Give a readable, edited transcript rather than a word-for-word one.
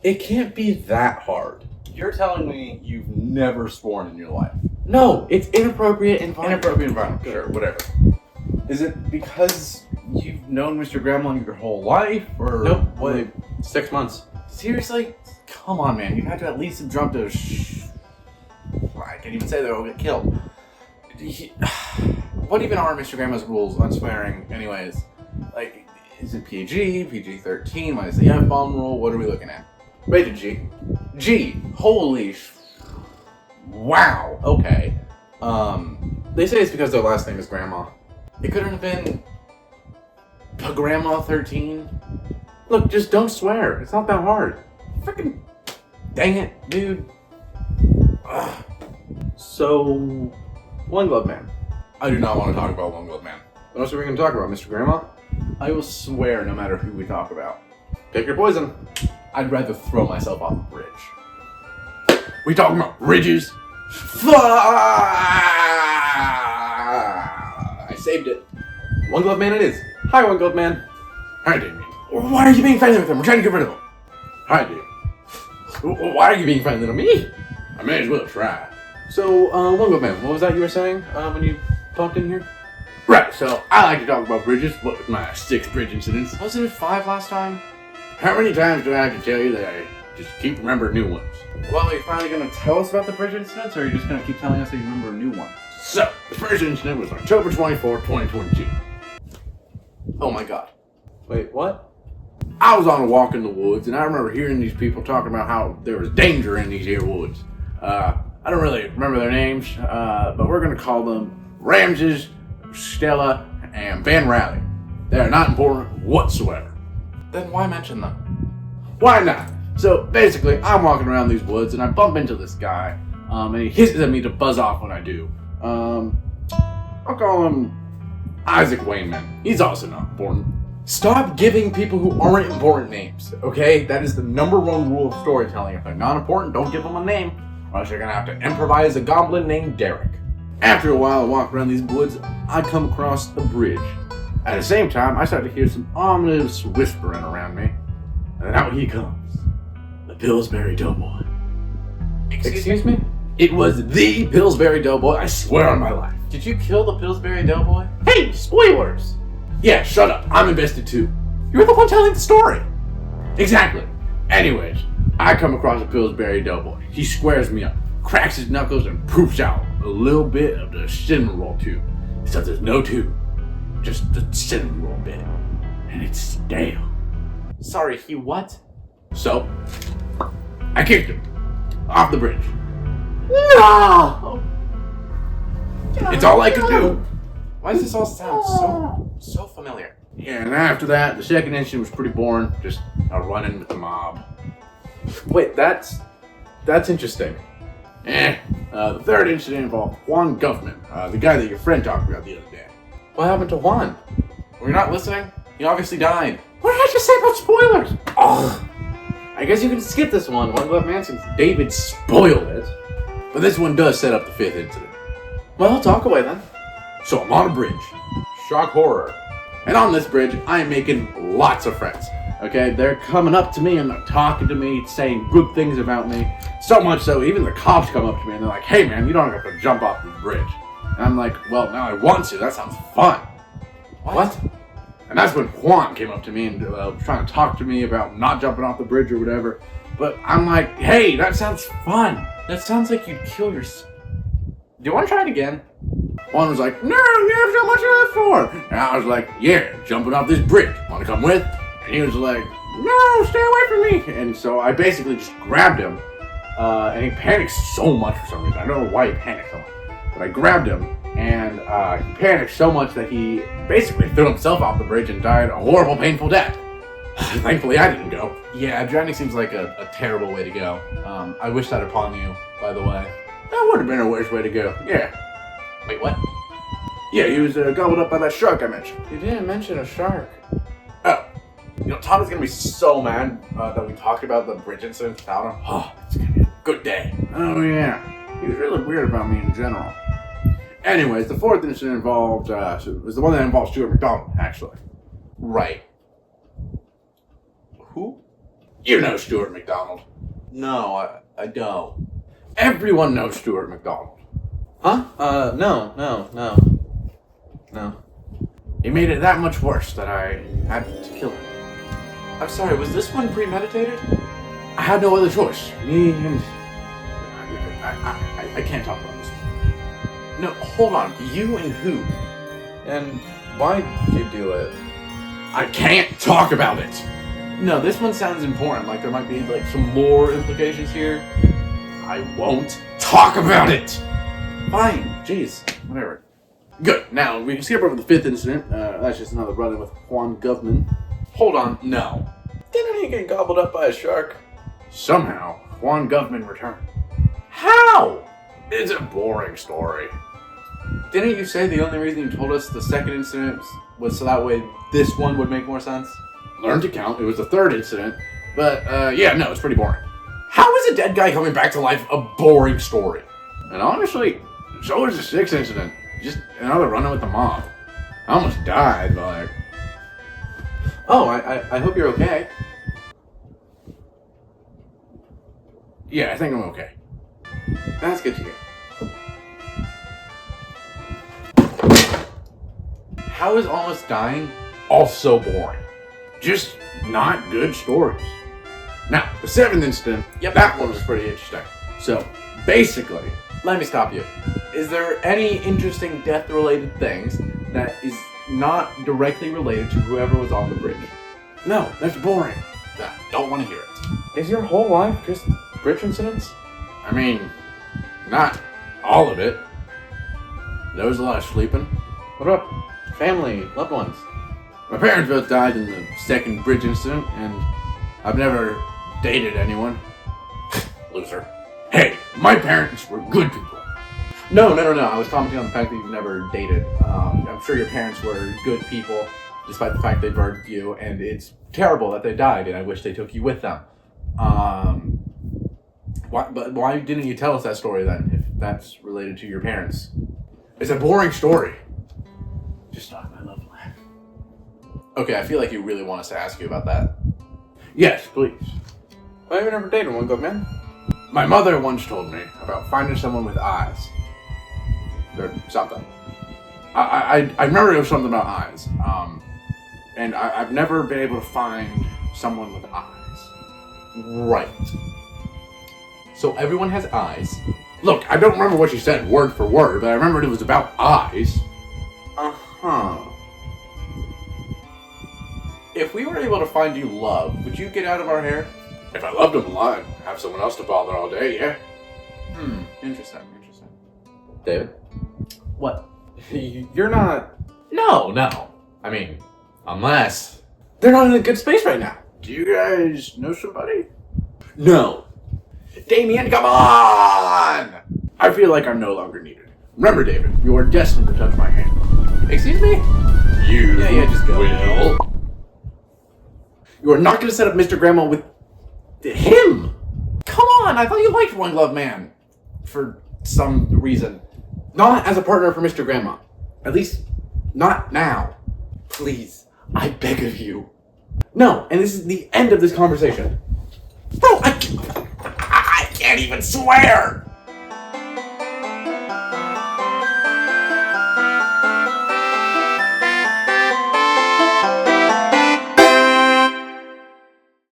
It can't be that hard. You're telling me you've never sworn in your life? No, it's inappropriate environment. Inappropriate environment, sure, whatever. Is it because you've known Mr. Grandma your whole life, or Nope. what? 6 months. Seriously? Come on, man. You have to at least have jumped to. I can't even say they'll get killed. What even are Mr. Grandma's rules on swearing, anyways? Like, is it PG, PG-13? What is the F-bomb rule? What are we looking at? Rated G. G. Holy wow. Okay. They say it's because their last name is Grandma. It couldn't have been Grandma 13. Look, just don't swear. It's not that hard. Freaking dang it, dude. Ugh. So, One Glove Man. I do not want to talk about One Glove Man. What else are we going to talk about, Mr. Grandma? I will swear no matter who we talk about. Pick your poison. I'd rather throw myself off a bridge. We talking about bridges? I saved it. One Glove Man it is. Hi, One Glove Man. Hi, Damien. Why are you being friendly with him? We're trying to get rid of him. Hi, dude. Why are you being friendly to me? I may as well try. So, One Glove Man, what was that you were saying when you popped in here? Right, so I like to talk about bridges. What with my 6 bridge incidents? Wasn't it 5 last time? How many times do I have to tell you that I just keep remembering new ones? Well, are you finally going to tell us about the bridge incidents, or are you just going to keep telling us that you remember a new one? So, the first incident was October 24th, 2022. Oh my god. Wait, what? I was on a walk in the woods, and I remember hearing these people talking about how there was danger in these here woods. I don't really remember their names, but we're going to call them Ramses, Stella, and Van Rally. They're not important whatsoever. Then why mention them? Why not? So basically, I'm walking around these woods and I bump into this guy, and he hisses at me to buzz off when I do. I'll call him Isaac Wayneman. He's also not important. Stop giving people who aren't important names, okay? That is the #1 rule of storytelling. If they're not important, don't give them a name, or else you're gonna have to improvise a goblin named Derek. After a while, I walk around these woods, I come across a bridge. At the same time, I start to hear some ominous whispering around me. And then out he comes. The Pillsbury Doughboy. Excuse me? It was the Pillsbury Doughboy, I swear on my life. Did you kill the Pillsbury Doughboy? Hey, spoilers! Yeah, shut up. I'm invested too. You're the one telling the story. Exactly. Anyways, I come across a Pillsbury Doughboy. He squares me up, cracks his knuckles, and poops out a little bit of the cinnamon roll tube. Except there's no tube. Just the cinnamon roll bit. And it's stale. Sorry, he what? So, I kicked him. Off the bridge. No! It's all I could do. Why does this all sound so familiar? Yeah, and after that, the second incident was pretty boring. Just a run-in with the mob. Wait, that's interesting. The third incident involved Juan Guffman, the guy that your friend talked about the other day. What happened to Juan? Were you not listening? He obviously died. What did I just say about spoilers? Ugh. I guess you can skip this one. One Glove Man, since David spoiled it. But this one does set up the 5th incident. Well, talk away then. So I'm on a bridge. Shock horror. And on this bridge, I'm making lots of friends. Okay, they're coming up to me and they're talking to me, saying good things about me. So much so, even the cops come up to me and they're like, hey man, you don't have to jump off this bridge. And I'm like, well, now I want to. That sounds fun. What? And that's when Juan came up to me and was trying to talk to me about not jumping off the bridge or whatever. But I'm like, hey, that sounds fun. That sounds like you'd kill yourself. Do you want to try it again? Juan was like, no, you have so much of that for. And I was like, yeah, jumping off this bridge. Want to come with? And he was like, no, stay away from me. And so I basically just grabbed him. And he panicked so much for some reason. I don't know why he panicked so much. But I grabbed him, and he panicked so much that he basically threw himself off the bridge and died a horrible, painful death. Thankfully, I didn't go. Yeah, drowning seems like a terrible way to go. I wish that upon you, by the way. That would have been a worse way to go. Yeah. Wait, what? Yeah, he was gobbled up by that shark I mentioned. You didn't mention a shark. Oh. You know, Tom is going to be so mad that we talked about the bridge incident without him. Oh, it's going to be a good day. Oh, yeah. He was really weird about me in general. Anyways, the 4th incident involved, was the one that involved Stuart McDonald, actually. Right. Who? You know Stuart McDonald. No, I don't. Everyone knows Stuart McDonald. Huh? No. He made it that much worse that I had to kill him. I'm sorry, was this one premeditated? I had no other choice. Me and... I can't talk about this one. No, hold on. You and who? And why'd you do it? I can't talk about it. No, this one sounds important. Like there might be like some lore implications here. I won't talk about it. Fine. Jeez. Whatever. Good. Now, we can skip over the 5th incident. That's just another run-in with Juan Govman. Hold on. No. Didn't he get gobbled up by a shark? Somehow, Juan Govman returned. How? It's a boring story. Didn't you say the only reason you told us the 2nd incident was so that way this one would make more sense? Learned to count. It was the 3rd incident. But, yeah, no, it's pretty boring. How is a dead guy coming back to life a boring story? And honestly, so is the 6th incident. Just another run-in with the mob. I almost died, but like... Oh, I hope you're okay. Yeah, I think I'm okay. That's good to hear. How is almost dying also boring? Just not good stories. Now, the 7th incident, that one was pretty interesting. So, basically... Let me stop you. Is there any interesting death-related things that is not directly related to whoever was on the bridge? No, that's boring. I don't want to hear it. Is your whole life just bridge incidents? I mean, not all of it. There was a lot of sleeping. What about family, loved ones? My parents both died in the 2nd bridge incident, and I've never dated anyone. Loser. Hey, my parents were good people. No. I was commenting on the fact that you've never dated. I'm sure your parents were good people, despite the fact they birthed you, and it's terrible that they died, and I wish they took you with them. Why didn't you tell us that story then, if that's related to your parents? It's a boring story. Just not my love life. Okay, I feel like you really want us to ask you about that. Yes, please. Why have you never dated one, good man? My mother once told me about finding someone with eyes. Or something. I remember it was something about eyes. And I've never been able to find someone with eyes. Right. So everyone has eyes. Look, I don't remember what she said word for word, but I remembered it was about eyes. Uh-huh. If we were able to find you love, would you get out of our hair? If I loved him a lot, I'd have someone else to bother all day, yeah? Interesting. David? What? You're not... No. I mean, unless... They're not in a good space right now. Do you guys know somebody? No. Damien, come on! I feel like I'm no longer needed. Remember, David, you are destined to touch my hand. Excuse me? You Yeah, just go. will. You are not going to set up Mr. Grandma with him. Come on, I thought you liked One Glove Man. For some reason. Not as a partner for Mr. Grandma. At least, not now. Please, I beg of you. No, and this is the end of this conversation. Bro, I can't even swear!